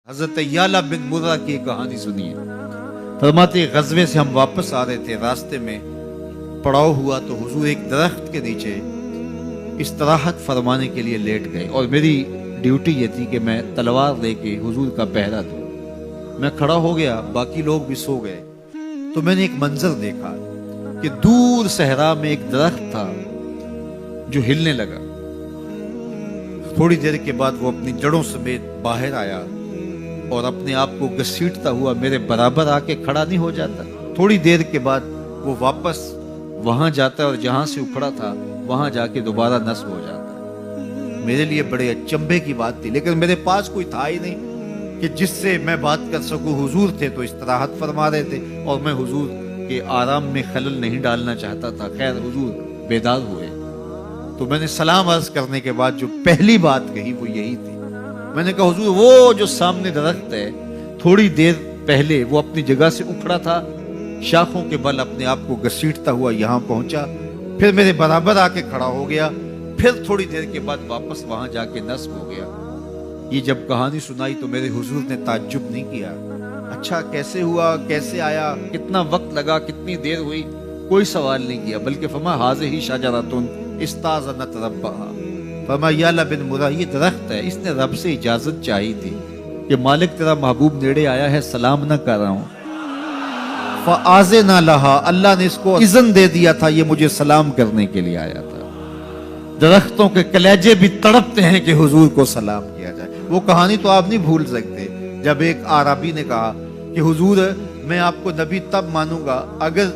حضرت یعلا بن مرہ کی کہانی سنیے۔ فرماتے غزوے سے ہم واپس آ رہے تھے، راستے میں پڑاؤ ہوا تو حضور ایک درخت کے نیچے استراحت فرمانے کے لیے لیٹ گئے، اور میری ڈیوٹی یہ تھی کہ میں تلوار لے کے حضور کا پہرا دوں۔ میں کھڑا ہو گیا، باقی لوگ بھی سو گئے، تو میں نے ایک منظر دیکھا کہ دور صحرا میں ایک درخت تھا جو ہلنے لگا۔ تھوڑی دیر کے بعد وہ اپنی جڑوں سمیت باہر آیا اور اپنے آپ کو گھسیٹتا ہوا میرے برابر آ کے کھڑا نہیں ہو جاتا۔ تھوڑی دیر کے بعد وہ واپس وہاں جاتا اور جہاں سے اکھڑا تھا وہاں جا کے دوبارہ نصب ہو جاتا۔ میرے لیے بڑے اچنبھے کی بات تھی، لیکن میرے پاس کوئی تھا ہی نہیں کہ جس سے میں بات کر سکوں۔ حضور تھے تو استراحت فرما رہے تھے اور میں حضور کے آرام میں خلل نہیں ڈالنا چاہتا تھا۔ خیر حضور بیدار ہوئے تو میں نے سلام عرض کرنے کے بعد جو پہلی بات کہی وہ یہی تھی۔ میں نے کہا حضور وہ جو سامنے درخت ہے تھوڑی دیر پہلے وہ اپنی جگہ سے اکھڑا تھا، شاخوں کے بل اپنے آپ کو گھسیٹتا ہوا یہاں پہنچا، پھر میرے برابر آ کے کھڑا ہو گیا، پھر تھوڑی دیر کے بعد واپس وہاں جا کے نصب ہو گیا۔ یہ جب کہانی سنائی تو میرے حضور نے تعجب نہیں کیا، اچھا کیسے ہوا، کیسے آیا، کتنا وقت لگا، کتنی دیر ہوئی، کوئی سوال نہیں کیا، بلکہ فرمایا ہاذہ شجرۃ استاذنت ربھا۔ فرمایا یعلا بن مرہ یہ درخت ہے، اس نے رب سے اجازت چاہی تھی کہ مالک تیرا محبوب نیڑے آیا ہے، سلام نہ کر رہا ہوں، فآذن لہا، اللہ نے اس کو اذن دے دیا تھا، یہ مجھے سلام کرنے کے لیے آیا تھا۔ درختوں کے کلیجے بھی تڑپتے ہیں کہ حضور کو سلام کیا جائے۔ وہ کہانی تو آپ نہیں بھول سکتے جب ایک عربی نے کہا کہ حضور میں آپ کو نبی تب مانوں گا اگر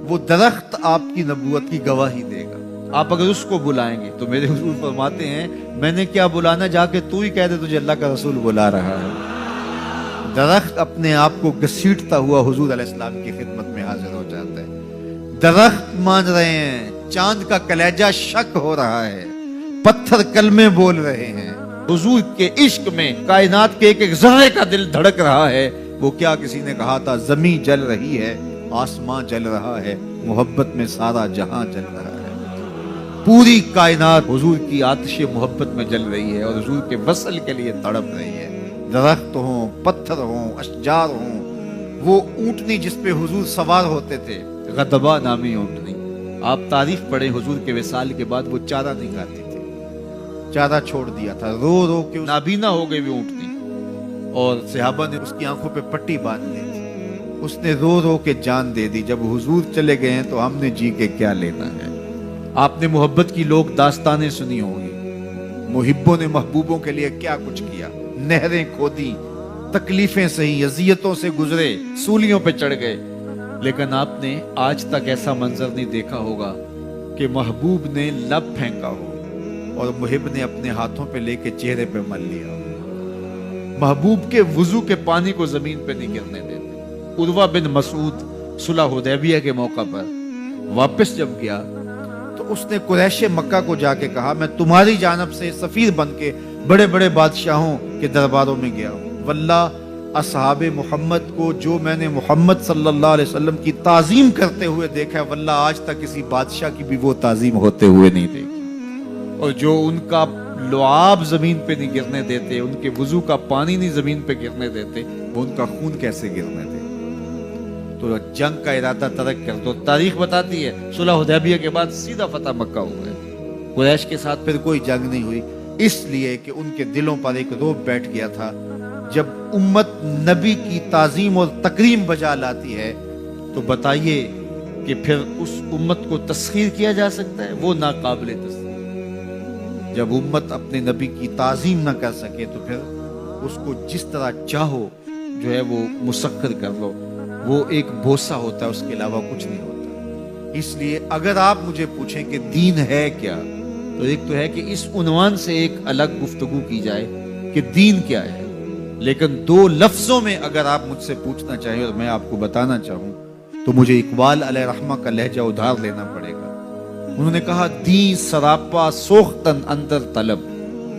وہ درخت آپ کی نبوت کی گواہی دے گا، آپ اگر اس کو بلائیں گے۔ تو میرے حضور فرماتے ہیں میں نے کیا بلانا، جا کے تو ہی کہہ دے تجھے اللہ کا رسول بلا رہا ہے۔ درخت اپنے آپ کو گھسیٹتا ہوا حضور علیہ السلام کی خدمت میں حاضر ہو جاتا ہے۔ درخت مان رہے ہیں، چاند کا کلیجہ شک ہو رہا ہے، پتھر کلمے بول رہے ہیں، حضور کے عشق میں کائنات کے ایک ایک ذرے کا دل دھڑک رہا ہے۔ وہ کیا کسی نے کہا تھا زمین جل رہی ہے، آسمان جل رہا ہے، محبت میں سارا جہاں جل رہا ہے۔ پوری کائنات حضور کی آتش محبت میں جل رہی ہے اور حضور کے وصل کے لیے تڑپ رہی ہے۔ درخت ہوں، پتھر ہوں، اشجار ہوں، وہ اونٹنی جس پہ حضور سوار ہوتے تھے، غدبہ نامی اونٹنی، آپ تاریخ پڑھیں، حضور کے وصال کے بعد وہ چارہ نہیں کھاتی تھی، چارہ چھوڑ دیا تھا، رو رو کے نابینا ہو گئی وہ اونٹنی، اور صحابہ نے اس کی آنکھوں پہ پٹی باندھ دی تھی، اس نے رو رو کے جان دے دی۔ جب حضور چلے گئے ہیں تو ہم نے جی کے کیا لینا ہے۔ آپ نے محبت کی لوگ داستانیں سنی ہوں گی، محبوں نے محبوبوں کے لیے کیا کچھ کیا، نہریں کھودی، تکلیفیں سہی، اذیتوں سے گزرے، سولیوں پہ چڑھ گئے، لیکن آپ نے آج تک ایسا منظر نہیں دیکھا ہوگا کہ محبوب نے لب پھینکا ہو اور محب نے اپنے ہاتھوں پہ لے کے چہرے پہ مل لیا ہو۔ محبوب کے وضو کے پانی کو زمین پہ نہیں گرنے دیتے۔ عروہ بن مسعود صلح حدیبیہ کے موقع پر واپس جب گیا تو اس نے قریش مکہ کو جا کے کہا میں تمہاری جانب سے سفیر بن کے بڑے بڑے بادشاہوں کے درباروں میں گیا ہوں، واللہ اصحاب محمد کو جو میں نے محمد صلی اللہ علیہ وسلم کی تعظیم کرتے ہوئے دیکھا ہے، واللہ آج تک کسی بادشاہ کی بھی وہ تعظیم ہوتے ہوئے نہیں دیکھی، اور جو ان کا لعاب زمین پہ نہیں گرنے دیتے، ان کے وضو کا پانی نہیں زمین پہ گرنے دیتے، وہ ان کا خون کیسے گرنے دیتے۔ تو جنگ کا ارادہ ترک کر دو۔ تاریخ بتاتی ہے صلح حدیبیہ کے بعد سیدھا فتح مکہ ہوا ہے، قریش کے ساتھ پھر کوئی جنگ نہیں ہوئی، اس لیے کہ ان کے دلوں پر ایک رعب بیٹھ گیا تھا۔ جب امت نبی کی تعظیم اور تکریم بجا لاتی ہے تو بتائیے کہ پھر اس امت کو تسخیر کیا جا سکتا ہے؟ وہ ناقابل تسخیر۔ جب امت اپنے نبی کی تعظیم نہ کر سکے تو پھر اس کو جس طرح چاہو جو ہے وہ مسخر کر لو، وہ ایک بوسہ ہوتا ہے، اس کے علاوہ کچھ نہیں ہوتا۔ اس لیے اگر آپ مجھے پوچھیں کہ دین ہے کیا، تو ایک تو ہے کہ اس عنوان سے ایک الگ گفتگو کی جائے کہ دین کیا ہے، لیکن دو لفظوں میں اگر آپ مجھ سے پوچھنا چاہیں اور میں آپ کو بتانا چاہوں تو مجھے اقبال علیہ رحمہ کا لہجہ ادھار لینا پڑے گا۔ انہوں نے کہا دین سراپا سوختن اندر طلب،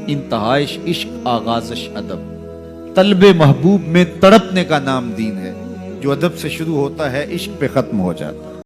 انتہائش عشق آغازش ادب۔ طلب محبوب میں تڑپنے کا نام دین ہے، جو ادب سے شروع ہوتا ہے عشق پہ ختم ہو جاتا ہے۔